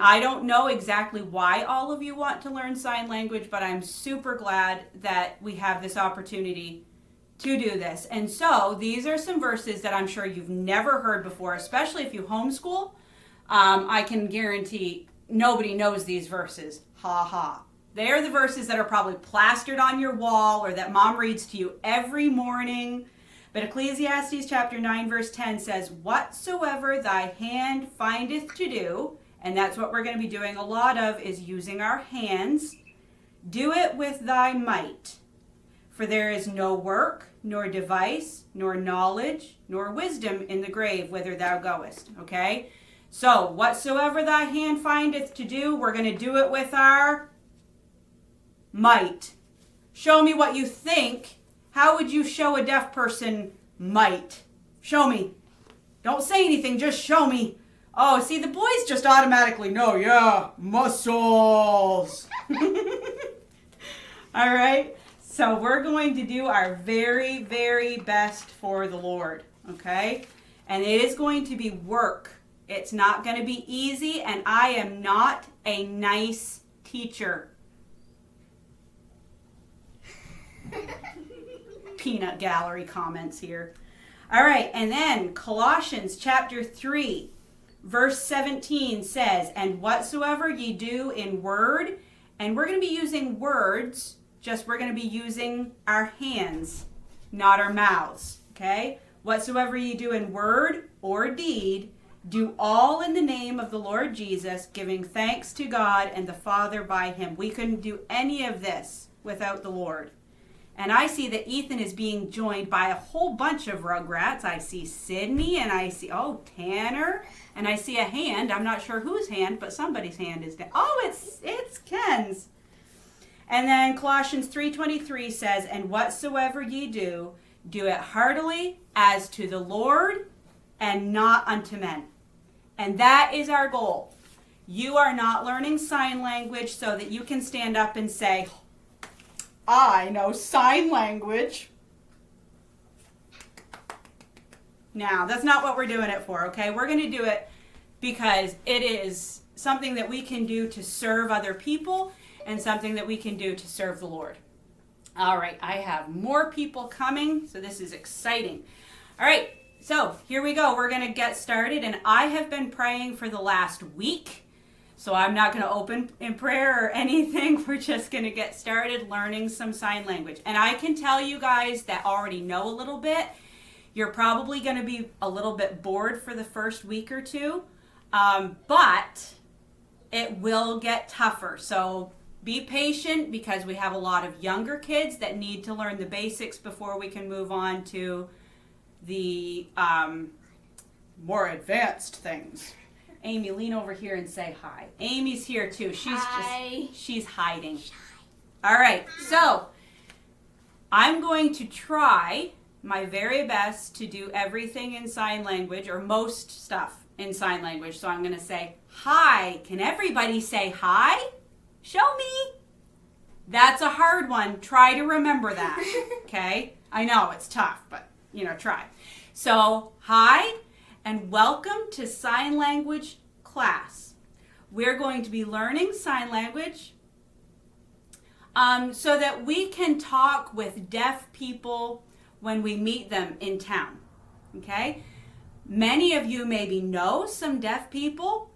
I don't know exactly why all of you want to learn sign language, but I'm super glad that we have this opportunity to do this. And so these are some verses that I'm sure you've never heard before, especially if you homeschool. I can guarantee nobody knows these verses. Ha ha. They are the verses that are probably plastered on your wall or that mom reads to you every morning. But Ecclesiastes chapter 9 verse 10 says, whatsoever thy hand findeth to do, and that's what we're going to be doing a lot of, is using our hands, do it with thy might. For there is no work, nor device, nor knowledge, nor wisdom in the grave whither thou goest. Okay? So, whatsoever thy hand findeth to do, we're going to do it with our might. Show me what you think. How would you show a deaf person might? Show me. Don't say anything, just show me. Oh, see, the boys just automatically know. Yeah, muscles. All right. So we're going to do our very, very best for the Lord, okay? And it is going to be work. It's not going to be easy, and I am not a nice teacher. Peanut gallery comments here. All right, and then Colossians chapter 3, verse 17 says, and whatsoever ye do in word, and we're going to be using words, just we're going to be using our hands, not our mouths, okay? Whatsoever ye do in word or deed, do all in the name of the Lord Jesus, giving thanks to God and the Father by him. We couldn't do any of this without the Lord. And I see that Ethan is being joined by a whole bunch of Rugrats. I see Sydney, and I see, Tanner, and I see a hand. I'm not sure whose hand, but somebody's hand is down. Oh, it's Ken's. And then Colossians 3:23 says, and whatsoever ye do, do it heartily as to the Lord and not unto men. And that is our goal. You are not learning sign language so that you can stand up and say, I know sign language. Now, that's not what we're doing it for, okay? We're going to do it because it is something that we can do to serve other people and something that we can do to serve the Lord. All right, I have more people coming, so this is exciting. All right, so here we go. We're going to get started, and I have been praying for the last week, so I'm not going to open in prayer or anything. We're just going to get started learning some sign language. And I can tell you guys that already know a little bit, you're probably going to be a little bit bored for the first week or two, but it will get tougher. So be patient because we have a lot of younger kids that need to learn the basics before we can move on to the more advanced things. Amy, lean over here and say hi. Amy's here too. She's hiding. All right, so I'm going to try my very best to do everything in sign language, or most stuff in sign language. So I'm going to say hi. Can everybody say hi? Show me. That's a hard one. Try to remember that. Okay? I know it's tough, but try. So, hi and welcome to sign language class. We're going to be learning sign language so that we can talk with deaf people when we meet them in town. Okay? Many of you maybe know some deaf people.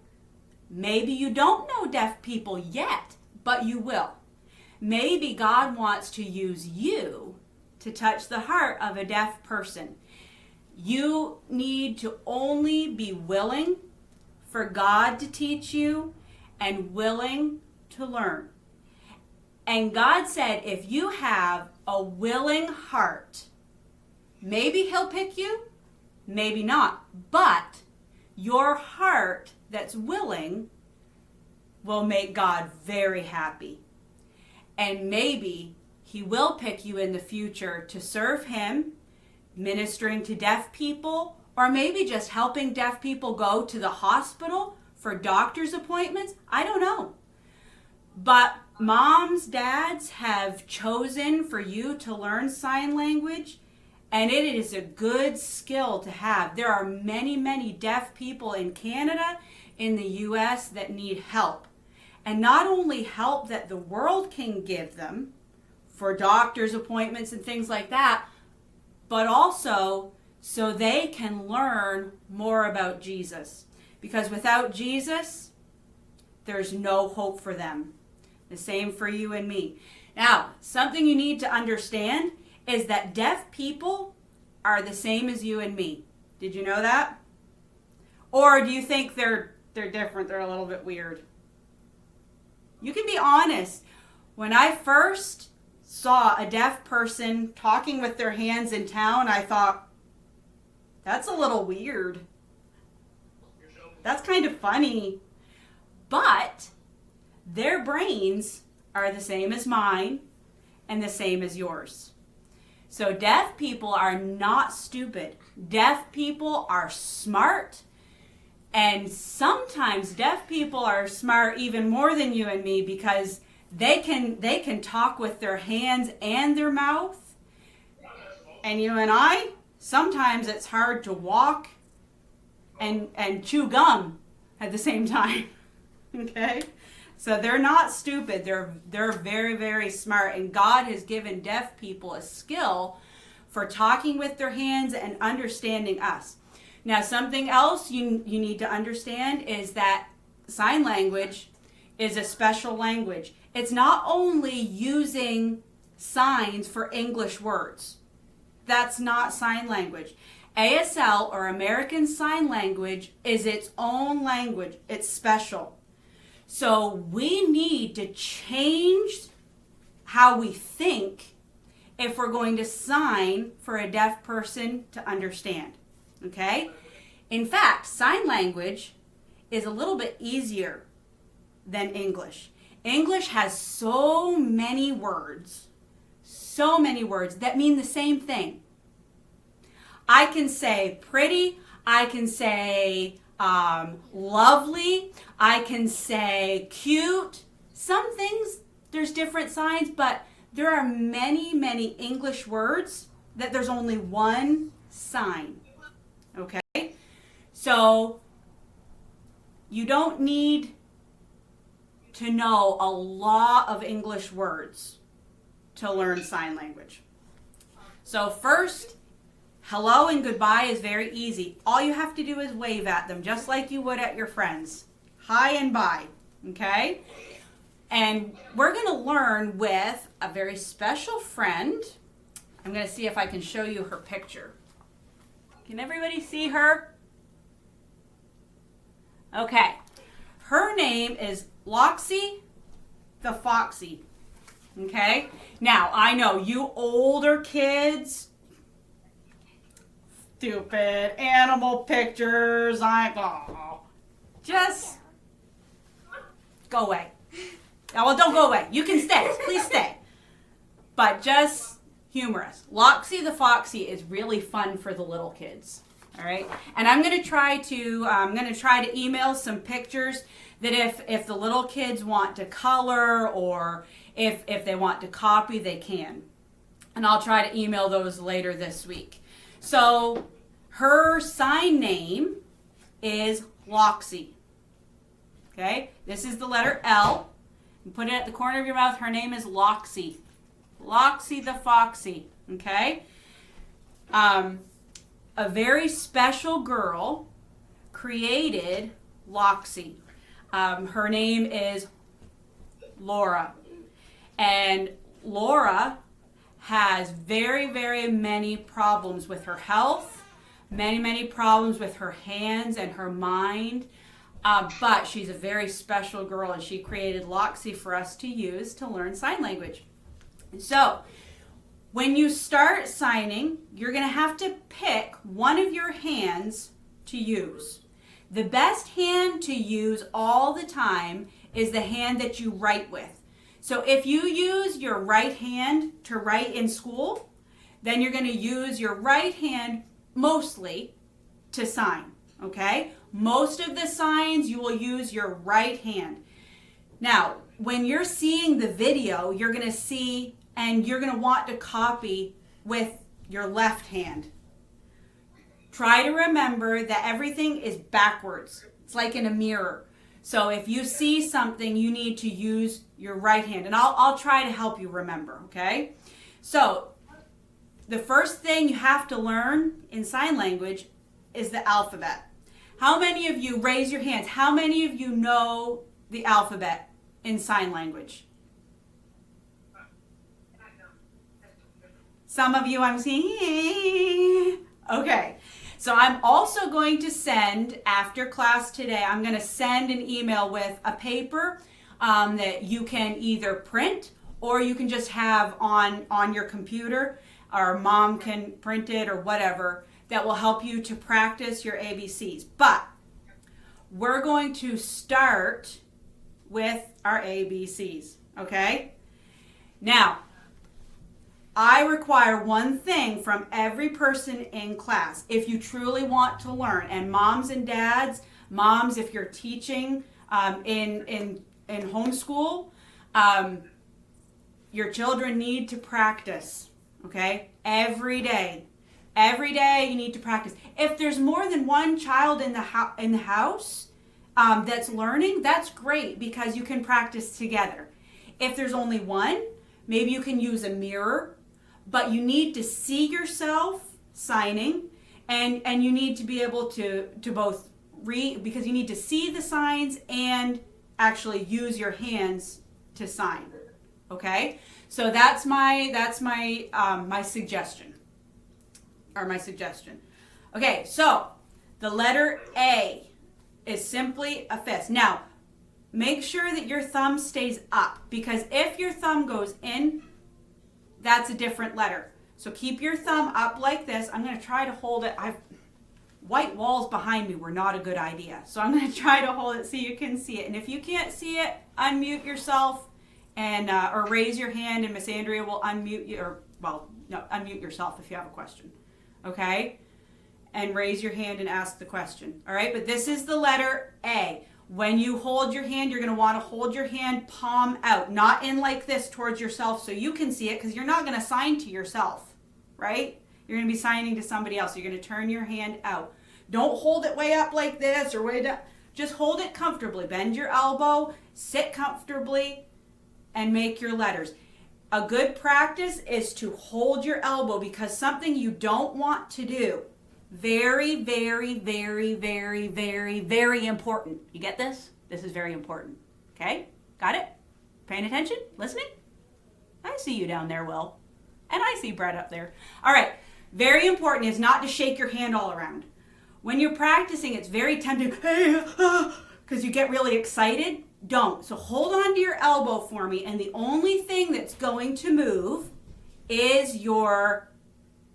Maybe you don't know deaf people yet, but you will. Maybe God wants to use you to touch the heart of a deaf person. You need to only be willing for God to teach you and willing to learn. And God said, if you have a willing heart, maybe he'll pick you, maybe not. But your heart that's willing will make God very happy. And maybe he will pick you in the future to serve him, ministering to deaf people, or maybe just helping deaf people go to the hospital for doctor's appointments. I don't know. But moms, dads have chosen for you to learn sign language, and it is a good skill to have. There are many, many deaf people in Canada. in the U.S. that need help. And not only help that the world can give them for doctor's appointments and things like that, but also so they can learn more about Jesus. Because without Jesus, there's no hope for them. The same for you and me. Now, something you need to understand is that deaf people are the same as you and me. Did you know that? Or do you think they're different? They're a little bit weird. You can be honest. When I first saw a deaf person talking with their hands in town, I thought, that's a little weird. That's kind of funny. But their brains are the same as mine and the same as yours. So deaf people are not stupid. Deaf people are smart. And sometimes deaf people are smart even more than you and me because they can talk with their hands and their mouth. And you and I, sometimes it's hard to walk and chew gum at the same time. Okay? So they're not stupid. They're very, very smart. And God has given deaf people a skill for talking with their hands and understanding us. Now, something else you need to understand is that sign language is a special language. It's not only using signs for English words. That's not sign language. ASL, or American Sign Language, is its own language. It's special. So we need to change how we think if we're going to sign for a deaf person to understand. Okay? In fact, sign language is a little bit easier than English. English has so many words that mean the same thing. I can say pretty, I can say lovely, I can say cute. Some things, there's different signs, but there are many, many English words that there's only one sign. Okay? So you don't need to know a lot of English words to learn sign language. So first, hello and goodbye is very easy. All you have to do is wave at them, just like you would at your friends. Hi and bye, okay? And we're going to learn with a very special friend. I'm going to see if I can show you her picture. Can everybody see her? Okay. Her name is Loxie the Foxy. Okay? Now, I know you older kids, stupid animal pictures, just go away. Now, well, don't go away. You can stay. Please stay. But just humorous. Loxie the Foxy is really fun for the little kids. All right, and I'm going to try to email some pictures that if the little kids want to color or if they want to copy, they can. And I'll try to email those later this week. So her sign name is Loxie. Okay, this is the letter L. You put it at the corner of your mouth. Her name is Loxie. Loxie the Foxy. Okay. A very special girl created Loxie. Her name is Laura. And Laura has very, very many problems with her health, many, many problems with her hands and her mind. But she's a very special girl, and she created Loxie for us to use to learn sign language. So, when you start signing, you're going to have to pick one of your hands to use. The best hand to use all the time is the hand that you write with. So if you use your right hand to write in school, then you're going to use your right hand mostly to sign, okay? Most of the signs you will use your right hand. Now, when you're seeing the video, you're going to see and you're going to want to copy with your left hand. Try to remember that everything is backwards. It's like in a mirror. So if you see something, you need to use your right hand. And I'll try to help you remember, okay? So the first thing you have to learn in sign language is the alphabet. How many of you, raise your hands, how many of you know the alphabet in sign language? Some of you I'm seeing. Okay. So I'm also going to send, after class today, I'm going to send an email with a paper that you can either print or you can just have on your computer, or mom can print it or whatever, that will help you to practice your ABCs. But we're going to start with our ABCs, okay? Now, I require one thing from every person in class. If you truly want to learn, and moms and dads, moms, if you're teaching in homeschool, your children need to practice, okay? Every day. Every day you need to practice. If there's more than one child in the house that's learning, that's great because you can practice together. If there's only one, maybe you can use a mirror. But you need to see yourself signing, and you need to be able to both read, because you need to see the signs and actually use your hands to sign. Okay, so that's my suggestion, Okay, so the letter A is simply a fist. Now, make sure that your thumb stays up, because if your thumb goes in, that's a different letter. So keep your thumb up like this. I'm going to try to hold it. White walls behind me were not a good idea. So I'm going to try to hold it so you can see it. And if you can't see it, unmute yourself and or raise your hand, and Miss Andrea will unmute you. Unmute yourself if you have a question. Okay? And raise your hand and ask the question. All right? But this is the letter A. When you hold your hand, you're going to want to hold your hand palm out, not in like this towards yourself so you can see it, because you're not going to sign to yourself, right? You're going to be signing to somebody else. You're going to turn your hand out. Don't hold it way up like this or way down. Just hold it comfortably. Bend your elbow, sit comfortably, and make your letters. A good practice is to hold your elbow, because something you don't want to do, very, very, very, very, very, very important. You get this? This is very important. Okay? Got it? Paying attention? Listening? I see you down there, Will. And I see Brett up there. All right. Very important is not to shake your hand all around. When you're practicing, it's very tempting, because you get really excited. Don't. So hold on to your elbow for me, and the only thing that's going to move is your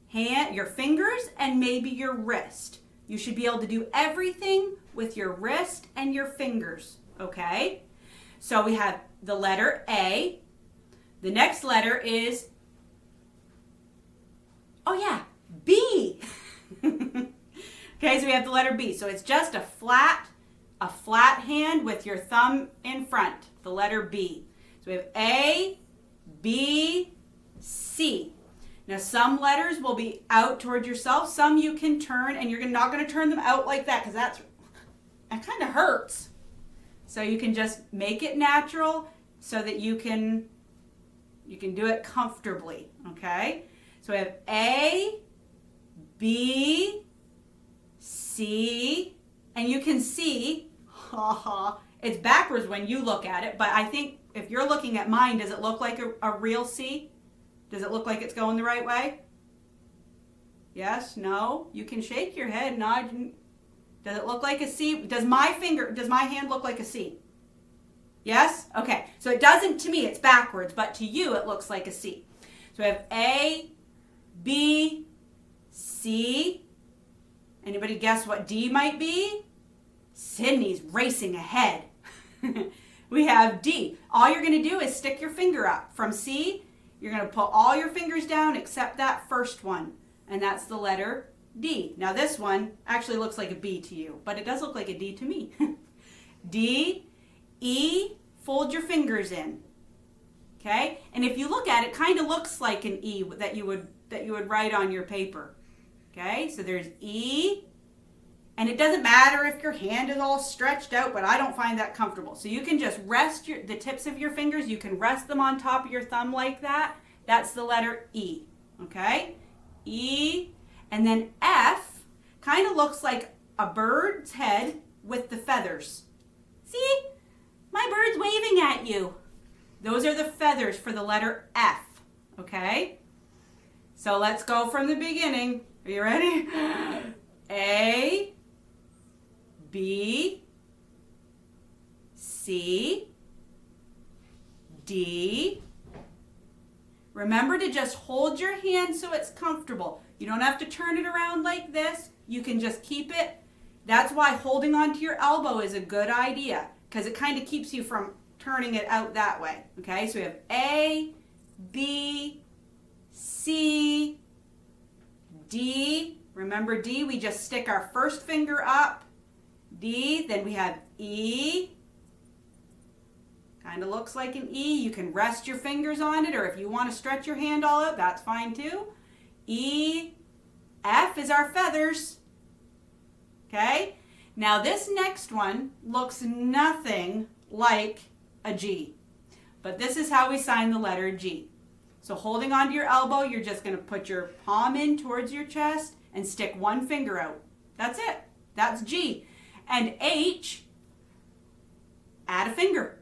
hand, your fingers, and maybe your wrist. You should be able to do everything with your wrist and your fingers, okay? So we have the letter A. The next letter is, B. Okay, so we have the letter B. So it's just a flat hand with your thumb in front, the letter B. So we have A, B, C. Now, some letters will be out towards yourself. Some you can turn, and you're not going to turn them out like that, because that kind of hurts. So you can just make it natural so that you can do it comfortably, okay? So we have A, B, C, and you can see, it's backwards when you look at it, but I think if you're looking at mine, does it look like a real C? Does it look like it's going the right way? Yes? No? You can shake your head, nod. Does it look like a C? Does my hand look like a C? Yes? Okay. So it doesn't to me, it's backwards, but to you it looks like a C. So we have A, B, C. Anybody guess what D might be? Sydney's racing ahead. We have D. All you're going to do is stick your finger up. From C, you're going to put all your fingers down except that first one, and that's the letter D. Now this one actually looks like a B to you, but it does look like a D to me. D, E, fold your fingers in. Okay? And if you look at it, kind of looks like an E that you would write on your paper. Okay? So there's E And it doesn't matter if your hand is all stretched out, but I don't find that comfortable. So you can just rest the tips of your fingers. You can rest them on top of your thumb like that. That's the letter E, okay? E, and then F kind of looks like a bird's head with the feathers. See? My bird's waving at you. Those are the feathers for the letter F, okay? So let's go from the beginning. Are you ready? A, B, C, D. Remember to just hold your hand so it's comfortable. You don't have to turn it around like this. You can just keep it. That's why holding onto your elbow is a good idea, because it kind of keeps you from turning it out that way. Okay, so we have A, B, C, D. Remember D, we just stick our first finger up. D, then we have E. Kind of looks like an E. You can rest your fingers on it, or if you want to stretch your hand all out, that's fine too. E, F is our feathers. Okay? Now this next one looks nothing like a G, but this is how we sign the letter G. So holding onto your elbow, you're just going to put your palm in towards your chest and stick one finger out. That's it. That's G. And H, add a finger.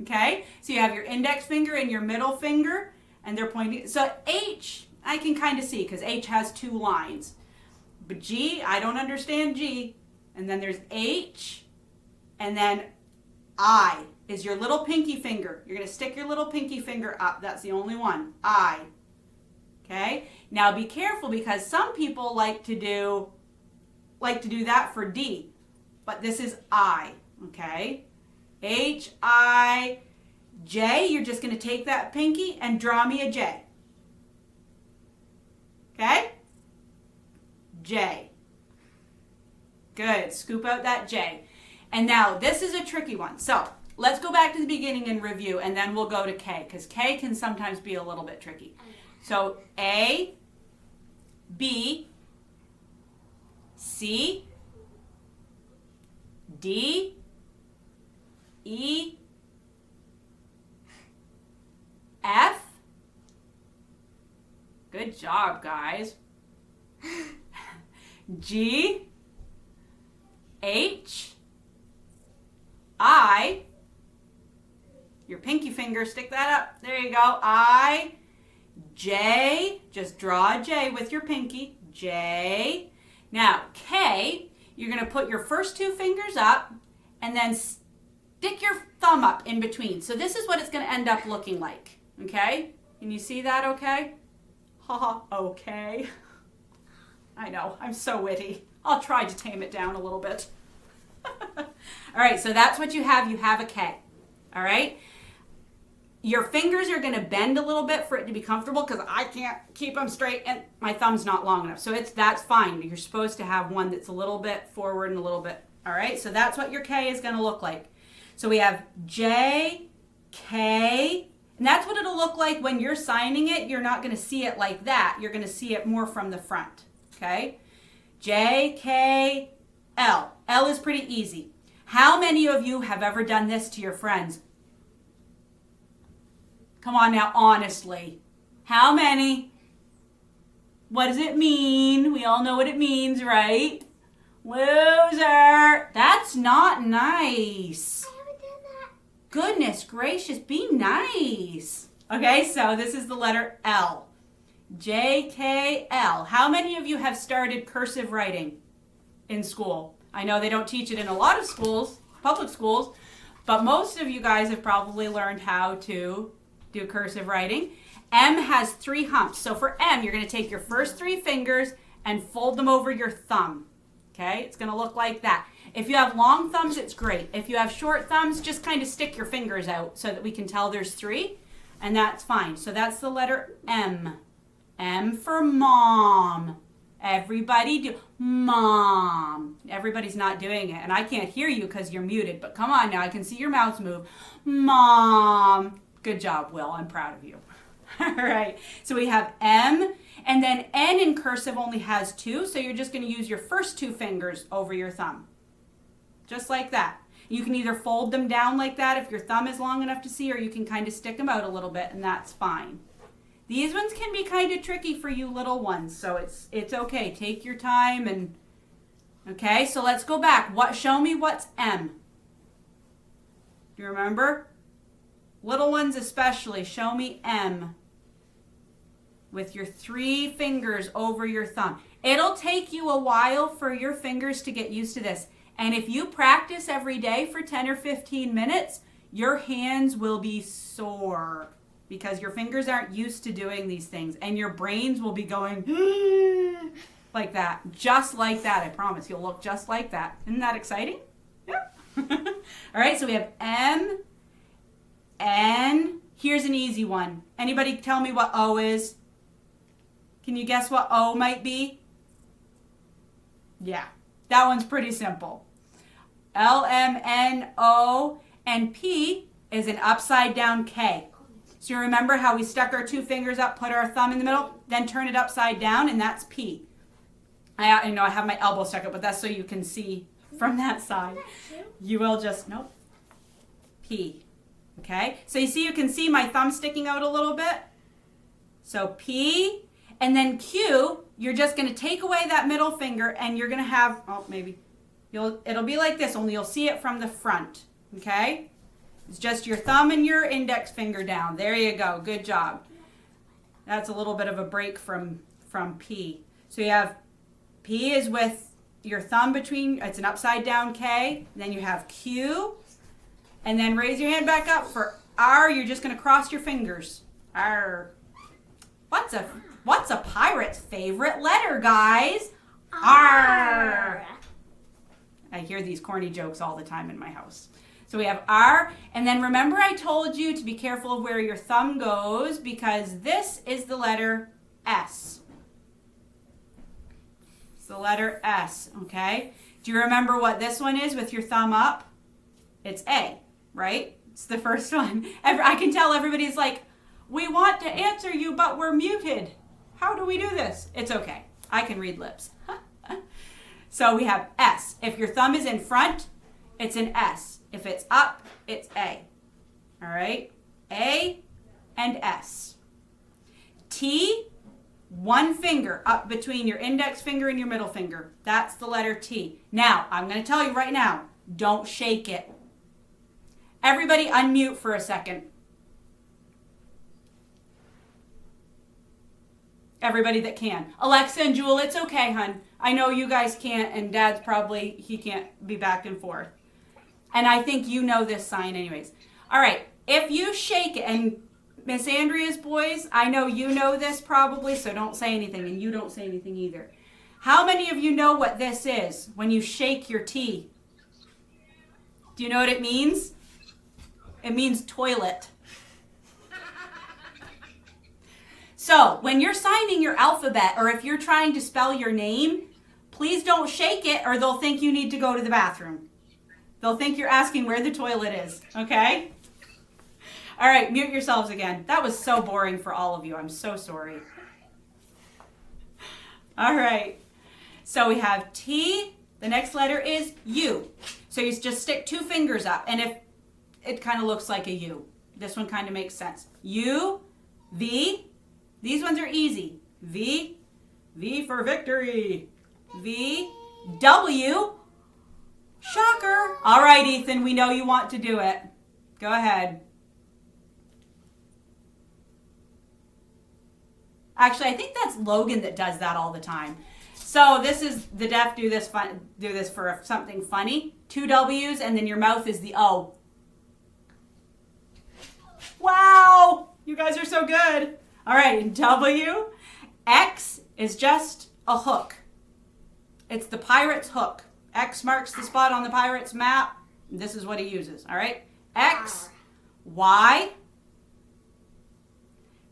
Okay? So you have your index finger and your middle finger, and they're pointing. So H, I can kind of see because H has two lines. But G, I don't understand G. And then there's H, and then I is your little pinky finger. You're going to stick your little pinky finger up. That's the only one. I. Okay? Now be careful, because some people like to do that for D. But this is I. Okay? H, I, J. You're just going to take that pinky and draw me a J. Okay? J. Good. Scoop out that J. And now this is a tricky one. So let's go back to the beginning and review, and then we'll go to K, because K can sometimes be a little bit tricky. So A, B, C, D, E, F. Good job, guys. G, H, I, your pinky finger, stick that up. There you go. I, J, just draw a J with your pinky. J. Now, K, you're going to put your first two fingers up and then stick your thumb up in between. So this is what it's going to end up looking like. Okay? Can you see that okay? Haha, okay. I know, I'm so witty. I'll try to tame it down a little bit. All right, so that's what you have. You have a K. All right? Your fingers are going to bend a little bit for it to be comfortable, because I can't keep them straight and my thumb's not long enough. So that's fine. You're supposed to have one that's a little bit forward and a little bit. All right, so that's what your K is going to look like. So we have J, K, and that's what it'll look like when you're signing it. You're not going to see it like that. You're going to see it more from the front. Okay? J, K, L. L is pretty easy. How many of you have ever done this to your friends? Come on now, honestly. How many? What does it mean? We all know what it means, right? Loser. That's not nice. I haven't done that. Goodness gracious, be nice. Okay, so this is the letter L. J, K, L. How many of you have started cursive writing in school? I know they don't teach it in a lot of schools, public schools, but most of you guys have probably learned how to do cursive writing. M has 3 humps. So for M, you're going to take your first 3 fingers and fold them over your thumb. Okay? It's going to look like that. If you have long thumbs, it's great. If you have short thumbs, just kind of stick your fingers out so that we can tell there's 3, and that's fine. So that's the letter M. M for mom. Everybody do mom. Everybody's not doing it, and I can't hear you because you're muted, but come on now, I can see your mouths move. Mom. Good job, Will. I'm proud of you. All right. So we have M, and then N in cursive only has 2, so you're just going to use your first 2 fingers over your thumb. Just like that. You can either fold them down like that if your thumb is long enough to see, or you can kind of stick them out a little bit, and that's fine. These ones can be kind of tricky for you little ones, so it's okay. Take your time and okay, so let's go back. Show me what's M. Do you remember? Little ones especially, show me M. With your 3 fingers over your thumb. It'll take you a while for your fingers to get used to this. And if you practice every day for 10 or 15 minutes, your hands will be sore because your fingers aren't used to doing these things. And your brains will be going like that. Just like that, I promise. You'll look just like that. Isn't that exciting? Yeah. All right, so we have M, N. Here's an easy one. Anybody tell me what O is? Can you guess what O might be? Yeah, that one's pretty simple. L, M, N, O, and P is an upside down K. So you remember how we stuck our 2 fingers up, put our thumb in the middle, then turn it upside down, and that's P. I know I have my elbow stuck up, but that's so you can see from that side. You will just, nope, P. Okay, so you can see my thumb sticking out a little bit. So P, and then Q, you're just going to take away that middle finger, and you're going to have, it'll be like this, only you'll see it from the front. Okay, it's just your thumb and your index finger down. There you go, good job. That's a little bit of a break from P. So you have P is with your thumb between, it's an upside down K, then you have Q, and then raise your hand back up for R. You're just going to cross your fingers. R. What's a pirate's favorite letter, guys? R. I hear these corny jokes all the time in my house. So we have R, and then remember I told you to be careful of where your thumb goes because this is the letter S. It's the letter S, okay? Do you remember what this one is with your thumb up? It's A, right? It's the first one. I can tell everybody's like, we want to answer you, but we're muted. How do we do this? It's okay. I can read lips. So we have S. If your thumb is in front, it's an S. If it's up, it's A. All right? A and S. T, 1 finger up between your index finger and your middle finger. That's the letter T. Now, I'm going to tell you right now, don't shake it. Everybody unmute for a second. Everybody that can. Alexa and Jewel, it's okay, hun. I know you guys can't, and Dad's he can't be back and forth. And I think you know this sign anyways. All right, if you shake it, and Miss Andrea's boys, I know you know this probably, so don't say anything, and you don't say anything either. How many of you know what this is when you shake your T? Do you know what it means? It means toilet. So when you're signing your alphabet, or if you're trying to spell your name, please don't shake it or they'll think you need to go to the bathroom. They'll think you're asking where the toilet is, okay? All right, mute yourselves again. That was so boring for all of you. I'm so sorry. All right, so we have T. The next letter is U. So you just stick 2 fingers up, and if it kind of looks like a U. This one kind of makes sense. U, V. These ones are easy. V, V for victory. V, W. Shocker. All right, Ethan, we know you want to do it. Go ahead. Actually, I think that's Logan that does that all the time. So this is the deaf do this for something funny. 2 W's and then your mouth is the O. Wow, you guys are so good. All right, W. X is just a hook. It's the pirate's hook. X marks the spot on the pirate's map. This is what he uses, all right? X, Y.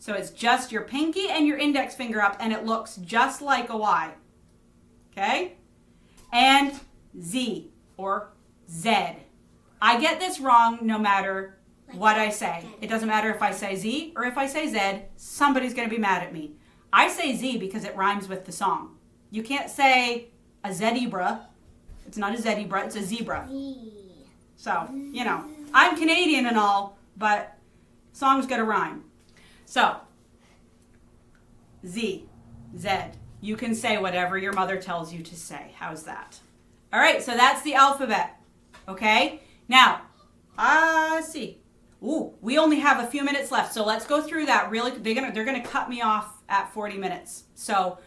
So it's just your pinky and your index finger up, and it looks just like a Y, okay? And Z, or Z. I get this wrong no matter what I say. It doesn't matter if I say Z or if I say Z, somebody's going to be mad at me. I say Z because it rhymes with the song. You can't say a zebra. It's not a zebra, it's a zebra. So, you know, I'm Canadian and all, but songs got to rhyme. So, Z, Z. You can say whatever your mother tells you to say. How's that? All right, so that's the alphabet. Okay? Now, see. Ooh, we only have a few minutes left, so let's go through that really. They're gonna cut me off at 40 minutes. So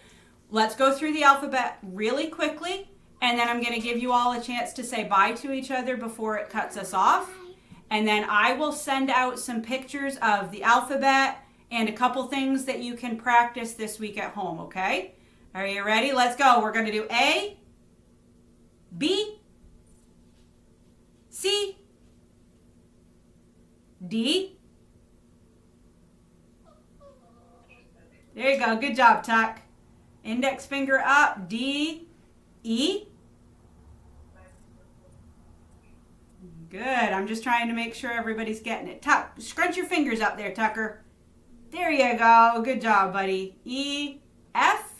let's go through the alphabet really quickly, and then I'm gonna give you all a chance to say bye to each other before it cuts us off. And then I will send out some pictures of the alphabet and a couple things that you can practice this week at home, okay? Are you ready? Let's go. We're gonna do A, B, C, D. There you go. Good job, Tuck. Index finger up. D, E. Good. I'm just trying to make sure everybody's getting it. Tuck, scrunch your fingers up there, Tucker. There you go. Good job, buddy. E, F.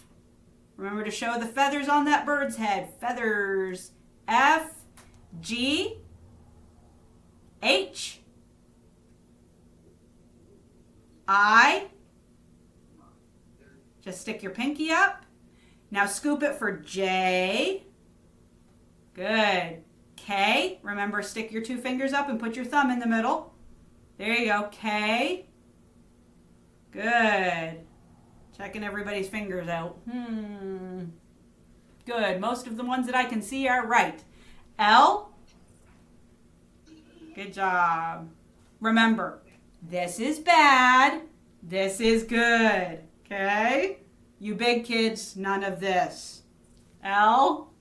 Remember to show the feathers on that bird's head. Feathers. F, G, H, I. Just stick your pinky up. Now scoop it for J. Good. K. Remember, stick your two fingers up and put your thumb in the middle. There you go. K. Good. Checking everybody's fingers out. Good. Most of the ones that I can see are right. L. Good job. Remember, this is bad. This is good. Okay? You big kids, none of this. L.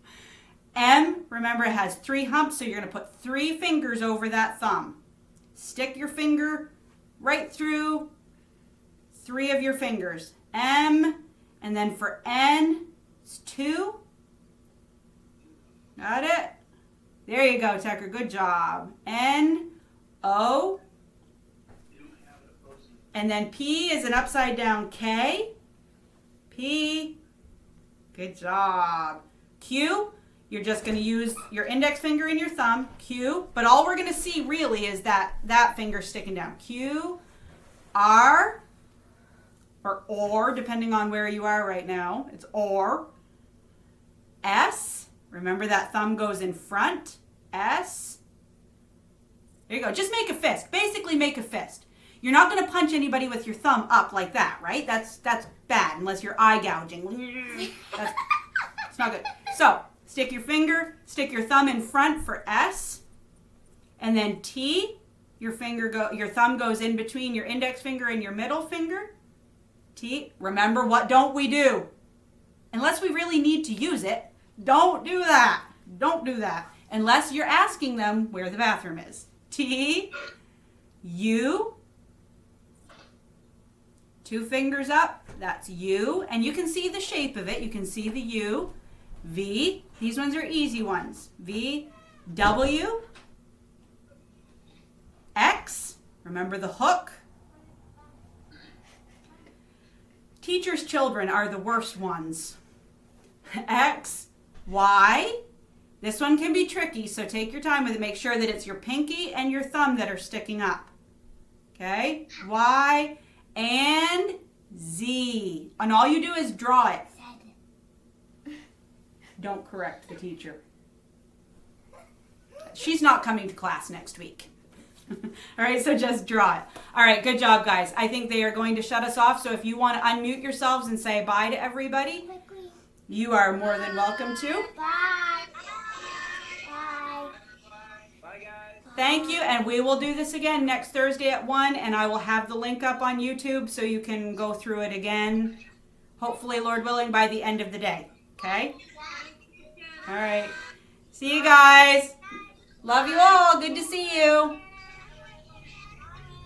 M. Remember, it has 3 humps, so you're going to put 3 fingers over that thumb. Stick your finger right through 3 of your fingers. M. And then for N, it's 2. Got it? There you go, Tucker. Good job. N, O. And then P is an upside down K. P. Good job. Q. You're just going to use your index finger and your thumb. Q. But all we're going to see really is that finger sticking down. Q. R. Or, depending on where you are right now. It's or. S. Remember that thumb goes in front. S. There you go. Just make a fist. Basically make a fist. You're not going to punch anybody with your thumb up like that, right? That's bad unless you're eye gouging. That's not good. So, stick your thumb in front for S. And then T, your thumb goes in between your index finger and your middle finger. T. Remember, what don't we do? Unless we really need to use it, don't do that. Don't do that. Unless you're asking them where the bathroom is. T, U, 2 fingers up, that's U. And you can see the shape of it. You can see the U. V, these ones are easy ones. V, W, X, remember the hook. Teachers' children are the worst ones. X, Y. This one can be tricky, so take your time with it. Make sure that it's your pinky and your thumb that are sticking up. Okay? Y and Z. And all you do is draw it. Don't correct the teacher. She's not coming to class next week. All right, so just draw it. All right, good job, guys. I think they are going to shut us off, so if you want to unmute yourselves and say bye to everybody, you are more than welcome to. Bye. Bye. Bye, guys. Thank you, and we will do this again next Thursday at 1, and I will have the link up on YouTube so you can go through it again, hopefully, Lord willing, by the end of the day. Okay? All right. See you guys. Love you all. Good to see you.